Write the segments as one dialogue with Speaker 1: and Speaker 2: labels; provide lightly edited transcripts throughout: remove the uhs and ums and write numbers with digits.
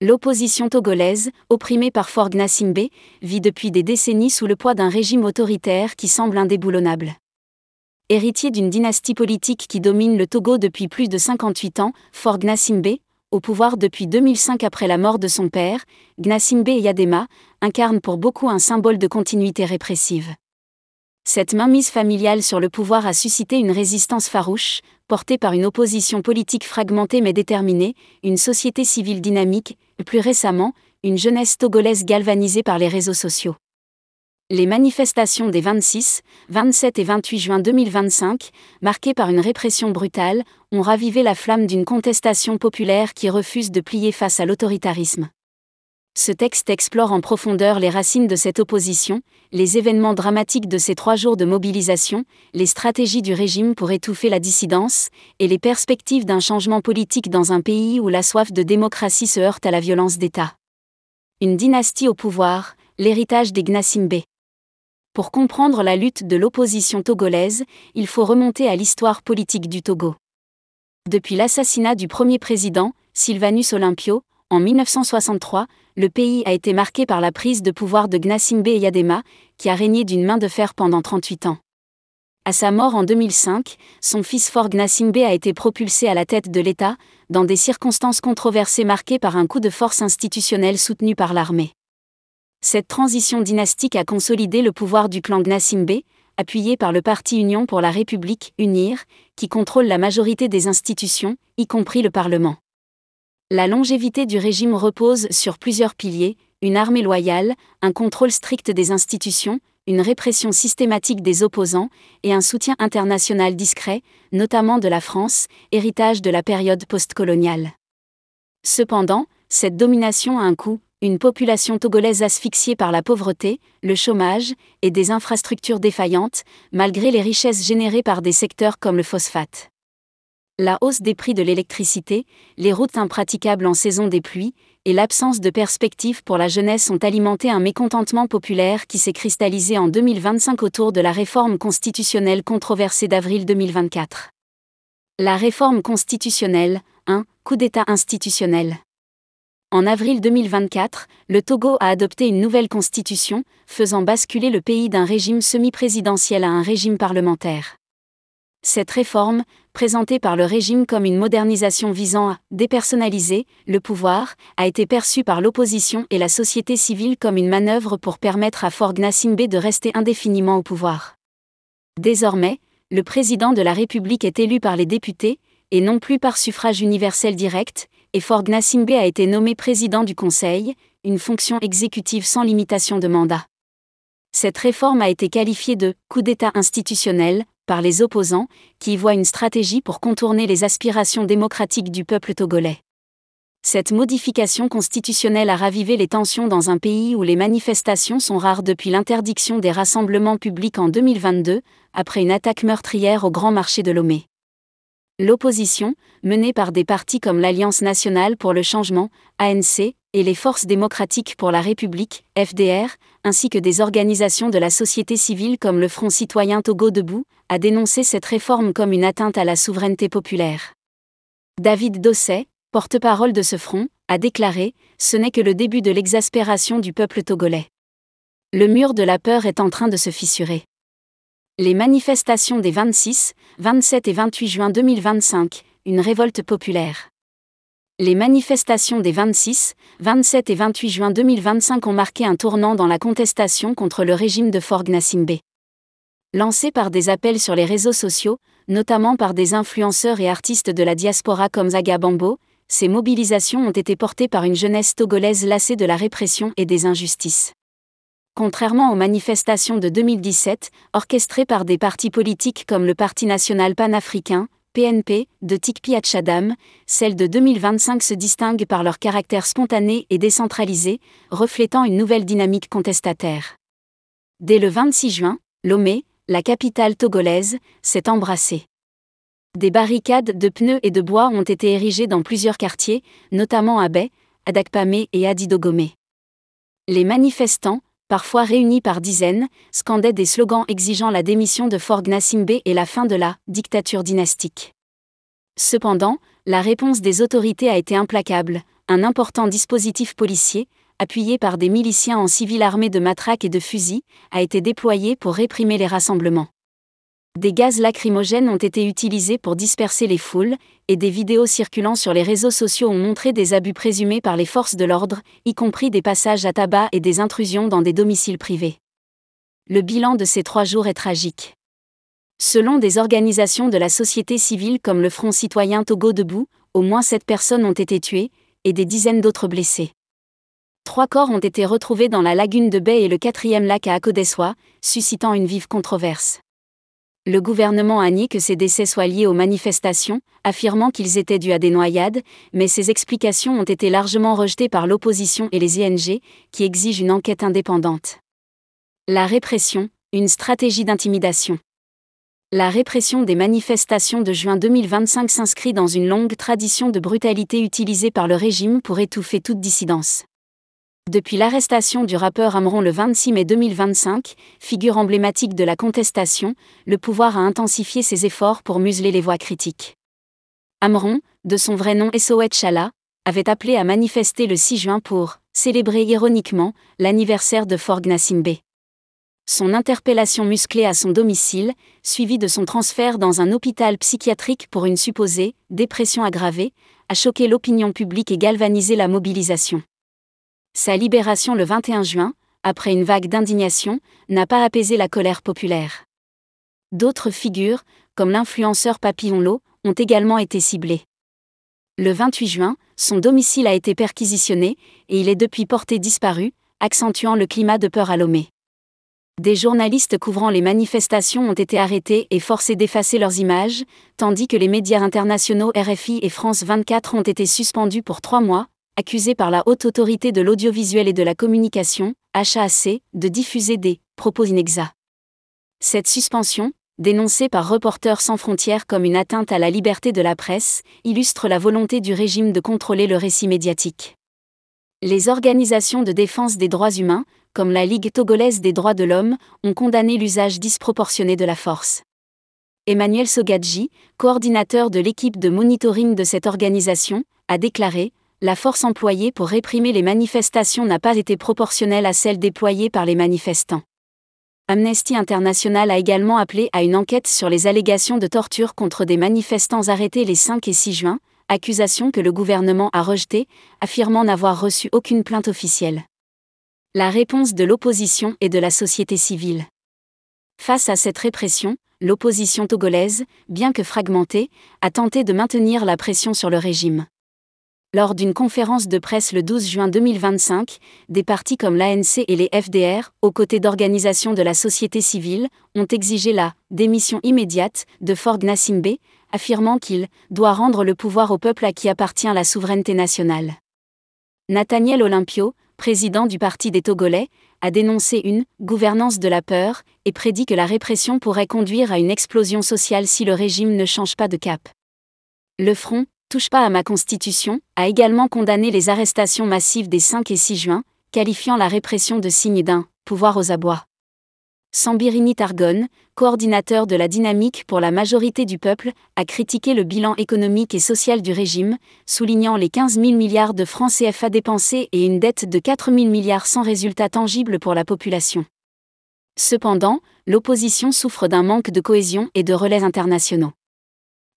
Speaker 1: L'opposition togolaise, opprimée par Faure Gnassingbé, vit depuis des décennies sous le poids d'un régime autoritaire qui semble indéboulonnable. Héritier d'une dynastie politique qui domine le Togo depuis plus de 58 ans, Faure Gnassingbé, au pouvoir depuis 2005 après la mort de son père, Gnassingbé Eyadema, incarne pour beaucoup un symbole de continuité répressive. Cette mainmise familiale sur le pouvoir a suscité une résistance farouche, portée par une opposition politique fragmentée mais déterminée, une société civile dynamique, et plus récemment, une jeunesse togolaise galvanisée par les réseaux sociaux. Les manifestations des 26, 27 et 28 juin 2025, marquées par une répression brutale, ont ravivé la flamme d'une contestation populaire qui refuse de plier face à l'autoritarisme. Ce texte explore en profondeur les racines de cette opposition, les événements dramatiques de ces 3 jours de mobilisation, les stratégies du régime pour étouffer la dissidence, et les perspectives d'un changement politique dans un pays où la soif de démocratie se heurte à la violence d'État. Une dynastie au pouvoir, l'héritage des Gnassingbé. Pour comprendre la lutte de l'opposition togolaise, il faut remonter à l'histoire politique du Togo. Depuis l'assassinat du premier président, Sylvanus Olympio, en 1963, le pays a été marqué par la prise de pouvoir de Gnassingbé Eyadema, qui a régné d'une main de fer pendant 38 ans. À sa mort en 2005, son fils Faure Gnassingbé a été propulsé à la tête de l'État, dans des circonstances controversées marquées par un coup de force institutionnel soutenu par l'armée. Cette transition dynastique a consolidé le pouvoir du clan Gnassingbé, appuyé par le parti Union pour la République, UNIR, qui contrôle la majorité des institutions, y compris le Parlement. La longévité du régime repose sur plusieurs piliers, une armée loyale, un contrôle strict des institutions, une répression systématique des opposants, et un soutien international discret, notamment de la France, héritage de la période postcoloniale. Cependant, cette domination a un coût, une population togolaise asphyxiée par la pauvreté, le chômage, et des infrastructures défaillantes, malgré les richesses générées par des secteurs comme le phosphate. La hausse des prix de l'électricité, les routes impraticables en saison des pluies, et l'absence de perspectives pour la jeunesse ont alimenté un mécontentement populaire qui s'est cristallisé en 2025 autour de la réforme constitutionnelle controversée d'avril 2024. La réforme constitutionnelle, un coup d'État institutionnel. En avril 2024, le Togo a adopté une nouvelle constitution, faisant basculer le pays d'un régime semi-présidentiel à un régime parlementaire. Cette réforme, présentée par le régime comme une modernisation visant à dépersonnaliser le pouvoir, a été perçue par l'opposition et la société civile comme une manœuvre pour permettre à Faure Gnassingbé de rester indéfiniment au pouvoir. Désormais, le président de la République est élu par les députés, et non plus par suffrage universel direct, et Faure Gnassingbé a été nommé président du Conseil, une fonction exécutive sans limitation de mandat. Cette réforme a été qualifiée de « coup d'État institutionnel » par les opposants, qui y voient une stratégie pour contourner les aspirations démocratiques du peuple togolais. Cette modification constitutionnelle a ravivé les tensions dans un pays où les manifestations sont rares depuis l'interdiction des rassemblements publics en 2022, après une attaque meurtrière au Grand Marché de Lomé. L'opposition, menée par des partis comme l'Alliance nationale pour le changement, ANC, et les Forces démocratiques pour la République, FDR, ainsi que des organisations de la société civile comme le Front citoyen Togo Debout, a dénoncé cette réforme comme une atteinte à la souveraineté populaire. David Dosset, porte-parole de ce front, a déclaré « Ce n'est que le début de l'exaspération du peuple togolais. Le mur de la peur est en train de se fissurer. » Les manifestations des 26, 27 et 28 juin 2025, une révolte populaire. Les manifestations des 26, 27 et 28 juin 2025 ont marqué un tournant dans la contestation contre le régime de Faure Gnassingbé. Lancées par des appels sur les réseaux sociaux, notamment par des influenceurs et artistes de la diaspora comme Zaga Bambo, ces mobilisations ont été portées par une jeunesse togolaise lassée de la répression et des injustices. Contrairement aux manifestations de 2017, orchestrées par des partis politiques comme le Parti national panafricain, PNP, de Tikpi Hatchadam, celles de 2025 se distinguent par leur caractère spontané et décentralisé, reflétant une nouvelle dynamique contestataire. Dès le 26 juin, Lomé, la capitale togolaise, s'est embrassée. Des barricades de pneus et de bois ont été érigées dans plusieurs quartiers, notamment à Baie, à Dakpamé et à Didogomé. Les manifestants, parfois réunis par dizaines, scandaient des slogans exigeant la démission de Faure Gnassingbé et la fin de la « dictature dynastique ». Cependant, la réponse des autorités a été implacable, un important dispositif policier, appuyé par des miliciens en civil armés de matraques et de fusils, a été déployé pour réprimer les rassemblements. Des gaz lacrymogènes ont été utilisés pour disperser les foules, et des vidéos circulant sur les réseaux sociaux ont montré des abus présumés par les forces de l'ordre, y compris des passages à tabac et des intrusions dans des domiciles privés. Le bilan de ces 3 jours est tragique. Selon des organisations de la société civile comme le Front citoyen Togo Debout, au moins 7 personnes ont été tuées, et des dizaines d'autres blessées. 3 corps ont été retrouvés dans la lagune de Bay et le 4e lac à Akodessoa, suscitant une vive controverse. Le gouvernement a nié que ces décès soient liés aux manifestations, affirmant qu'ils étaient dus à des noyades, mais ces explications ont été largement rejetées par l'opposition et les ONG, qui exigent une enquête indépendante. La répression, une stratégie d'intimidation. La répression des manifestations de juin 2025 s'inscrit dans une longue tradition de brutalité utilisée par le régime pour étouffer toute dissidence. Depuis l'arrestation du rappeur Amron le 26 mai 2025, figure emblématique de la contestation, le pouvoir a intensifié ses efforts pour museler les voix critiques. Amron, de son vrai nom Essoet Chala, avait appelé à manifester le 6 juin pour célébrer ironiquement l'anniversaire de Forg Nassimbe. Son interpellation musclée à son domicile, suivie de son transfert dans un hôpital psychiatrique pour une supposée dépression aggravée, a choqué l'opinion publique et galvanisé la mobilisation. Sa libération le 21 juin, après une vague d'indignation, n'a pas apaisé la colère populaire. D'autres figures, comme l'influenceur Papillon Lo, ont également été ciblées. Le 28 juin, son domicile a été perquisitionné, et il est depuis porté disparu, accentuant le climat de peur à Lomé. Des journalistes couvrant les manifestations ont été arrêtés et forcés d'effacer leurs images, tandis que les médias internationaux RFI et France 24 ont été suspendus pour 3 mois, accusés par la Haute Autorité de l'Audiovisuel et de la Communication, HAC, de diffuser des propos inexacts. Cette suspension, dénoncée par Reporters sans frontières comme une atteinte à la liberté de la presse, illustre la volonté du régime de contrôler le récit médiatique. Les organisations de défense des droits humains, comme la Ligue togolaise des droits de l'homme, ont condamné l'usage disproportionné de la force. Emmanuel Sogadji, coordinateur de l'équipe de monitoring de cette organisation, a déclaré « La force employée pour réprimer les manifestations n'a pas été proportionnelle à celle déployée par les manifestants ». Amnesty International a également appelé à une enquête sur les allégations de torture contre des manifestants arrêtés les 5 et 6 juin, accusation que le gouvernement a rejetée, affirmant n'avoir reçu aucune plainte officielle. La réponse de l'opposition et de la société civile. Face à cette répression, l'opposition togolaise, bien que fragmentée, a tenté de maintenir la pression sur le régime. Lors d'une conférence de presse le 12 juin 2025, des partis comme l'ANC et les FDR, aux côtés d'organisations de la société civile, ont exigé la démission immédiate de Forg Nassimbe, affirmant qu'il doit rendre le pouvoir au peuple à qui appartient la souveraineté nationale. Nathaniel Olympio, président du Parti des Togolais, a dénoncé une gouvernance de la peur et prédit que la répression pourrait conduire à une explosion sociale si le régime ne change pas de cap. Le Front Touche pas à ma constitution a également condamné les arrestations massives des 5 et 6 juin, qualifiant la répression de signe d'un pouvoir aux abois. Sambirini Targone, coordinateur de la dynamique pour la majorité du peuple, a critiqué le bilan économique et social du régime, soulignant les 15 000 milliards de francs CFA dépensés et une dette de 4 000 milliards sans résultat tangible pour la population. Cependant, l'opposition souffre d'un manque de cohésion et de relais internationaux.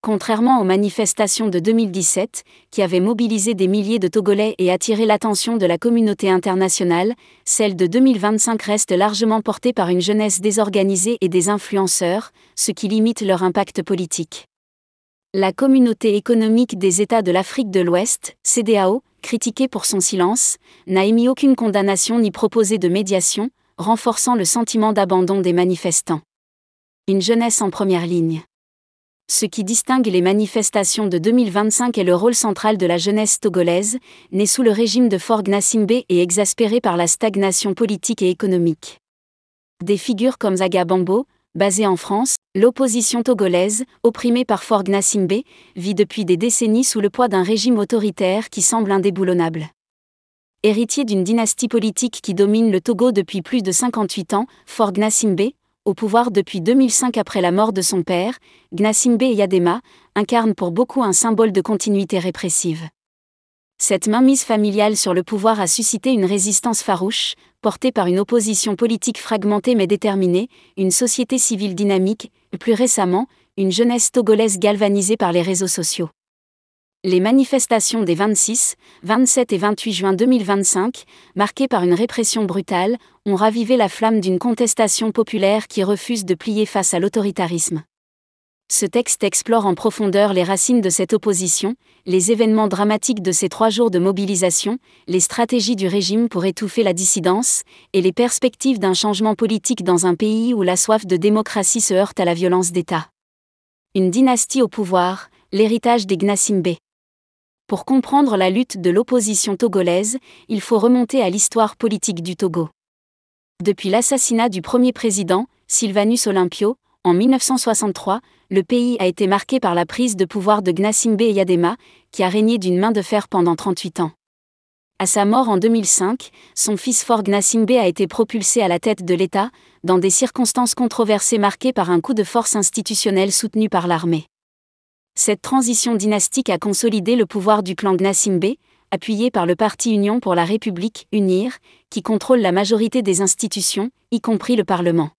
Speaker 1: Contrairement aux manifestations de 2017, qui avaient mobilisé des milliers de Togolais et attiré l'attention de la communauté internationale, celles de 2025 restent largement portées par une jeunesse désorganisée et des influenceurs, ce qui limite leur impact politique. La Communauté économique des États de l'Afrique de l'Ouest, CEDEAO, critiquée pour son silence, n'a émis aucune condamnation ni proposé de médiation, renforçant le sentiment d'abandon des manifestants. Une jeunesse en première ligne. Ce qui distingue les manifestations de 2025 est le rôle central de la jeunesse togolaise, née sous le régime de Forg Nassimbe et exaspérée par la stagnation politique et économique. Des figures comme Zaga Bambo, basée en France, l'opposition togolaise, opprimée par Forg Nassimbe, vit depuis des décennies sous le poids d'un régime autoritaire qui semble indéboulonnable. Héritier d'une dynastie politique qui domine le Togo depuis plus de 58 ans, Forg Nassimbe, au pouvoir depuis 2005 après la mort de son père, Gnassingbé Eyadema, incarne pour beaucoup un symbole de continuité répressive. Cette mainmise familiale sur le pouvoir a suscité une résistance farouche, portée par une opposition politique fragmentée mais déterminée, une société civile dynamique, et plus récemment, une jeunesse togolaise galvanisée par les réseaux sociaux. Les manifestations des 26, 27 et 28 juin 2025, marquées par une répression brutale, ont ravivé la flamme d'une contestation populaire qui refuse de plier face à l'autoritarisme. Ce texte explore en profondeur les racines de cette opposition, les événements dramatiques de ces 3 jours de mobilisation, les stratégies du régime pour étouffer la dissidence, et les perspectives d'un changement politique dans un pays où la soif de démocratie se heurte à la violence d'État. Une dynastie au pouvoir, l'héritage des Gnassingbé. Pour comprendre la lutte de l'opposition togolaise, il faut remonter à l'histoire politique du Togo. Depuis l'assassinat du premier président, Sylvanus Olympio, en 1963, le pays a été marqué par la prise de pouvoir de Gnassingbé Eyadema, qui a régné d'une main de fer pendant 38 ans. À sa mort en 2005, son fils Faure Gnassingbé a été propulsé à la tête de l'État, dans des circonstances controversées marquées par un coup de force institutionnel soutenu par l'armée. Cette transition dynastique a consolidé le pouvoir du clan Gnassingbé, appuyé par le parti Union pour la République, UNIR, qui contrôle la majorité des institutions, y compris le Parlement.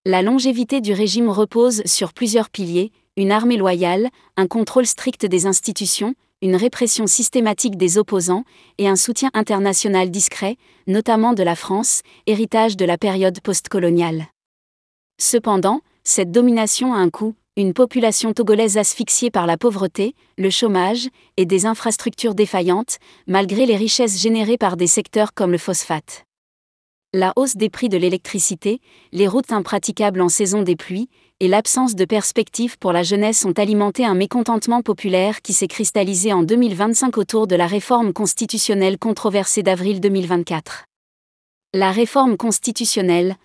Speaker 1: La longévité du régime repose sur plusieurs piliers, une armée loyale, un contrôle strict des institutions, une répression systématique des opposants, et un soutien international discret, notamment de la France, héritage de la période postcoloniale. Cependant, cette domination a un coût, une population togolaise asphyxiée par la pauvreté, le chômage, et des infrastructures défaillantes, malgré les richesses générées par des secteurs comme le phosphate. La hausse des prix de l'électricité, les routes impraticables en saison des pluies, et l'absence de perspectives pour la jeunesse ont alimenté un mécontentement populaire qui s'est cristallisé en 2025 autour de la réforme constitutionnelle controversée d'avril 2024. La réforme constitutionnelle,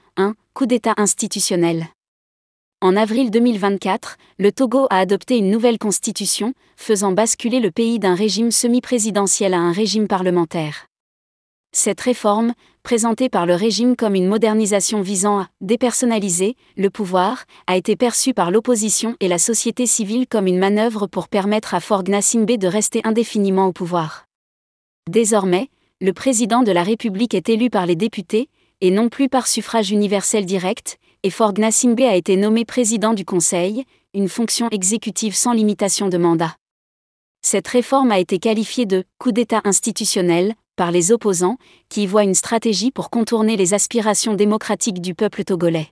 Speaker 1: coup d'État institutionnel. En avril 2024, le Togo a adopté une nouvelle constitution, faisant basculer le pays d'un régime semi-présidentiel à un régime parlementaire. Cette réforme, présentée par le régime comme une modernisation visant à dépersonnaliser le pouvoir, a été perçue par l'opposition et la société civile comme une manœuvre pour permettre à Faure Gnassingbé de rester indéfiniment au pouvoir. Désormais, le président de la République est élu par les députés, et non plus par suffrage universel direct, et Faure Gnassingbé a été nommé président du Conseil, une fonction exécutive sans limitation de mandat. Cette réforme a été qualifiée de « coup d'État institutionnel » par les opposants, qui y voient une stratégie pour contourner les aspirations démocratiques du peuple togolais.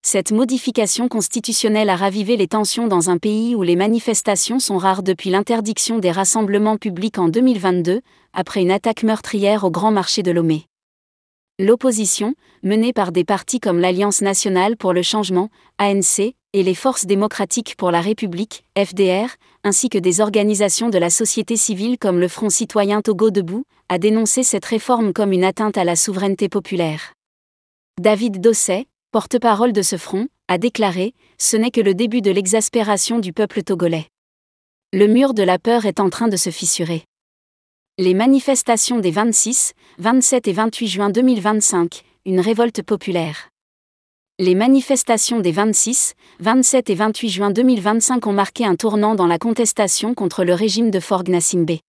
Speaker 1: Cette modification constitutionnelle a ravivé les tensions dans un pays où les manifestations sont rares depuis l'interdiction des rassemblements publics en 2022, après une attaque meurtrière au Grand Marché de Lomé. L'opposition, menée par des partis comme l'Alliance nationale pour le changement, ANC, et les Forces démocratiques pour la République, FDR, ainsi que des organisations de la société civile comme le Front citoyen Togo Debout, a dénoncé cette réforme comme une atteinte à la souveraineté populaire. David Dosset, porte-parole de ce front, a déclaré « Ce n'est que le début de l'exaspération du peuple togolais. Le mur de la peur est en train de se fissurer. » Les manifestations des 26, 27 et 28 juin 2025, une révolte populaire. Les manifestations des 26, 27 et 28 juin 2025 ont marqué un tournant dans la contestation contre le régime de Faure Gnassingbé.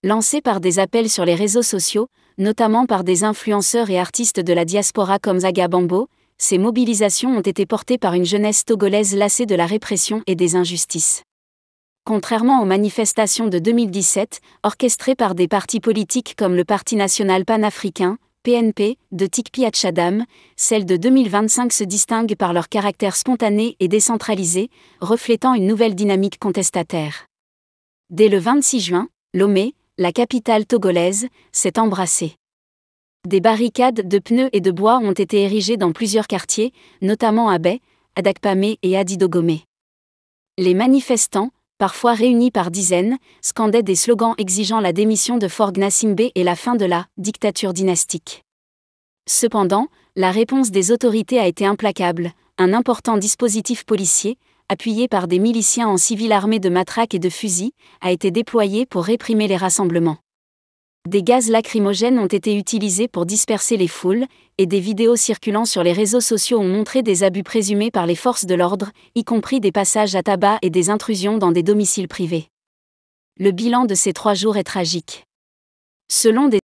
Speaker 1: Lancées par des appels sur les réseaux sociaux, notamment par des influenceurs et artistes de la diaspora comme Zaga Bambo, ces mobilisations ont été portées par une jeunesse togolaise lassée de la répression et des injustices. Contrairement aux manifestations de 2017, orchestrées par des partis politiques comme le Parti national panafricain, PNP, de Tikpi Hatchadam, celles de 2025 se distinguent par leur caractère spontané et décentralisé, reflétant une nouvelle dynamique contestataire. Dès le 26 juin, Lomé, la capitale togolaise, s'est embrassée. Des barricades de pneus et de bois ont été érigées dans plusieurs quartiers, notamment à Bay, à Dakpamé et à Didogomé. Les manifestants, parfois réunis par dizaines, scandaient des slogans exigeant la démission de Faure Gnassingbé et la fin de la « dictature dynastique ». Cependant, la réponse des autorités a été implacable, un important dispositif policier, appuyé par des miliciens en civil armés de matraques et de fusils, a été déployé pour réprimer les rassemblements. Des gaz lacrymogènes ont été utilisés pour disperser les foules, et des vidéos circulant sur les réseaux sociaux ont montré des abus présumés par les forces de l'ordre, y compris des passages à tabac et des intrusions dans des domiciles privés. Le bilan de ces 3 jours est tragique. Selon des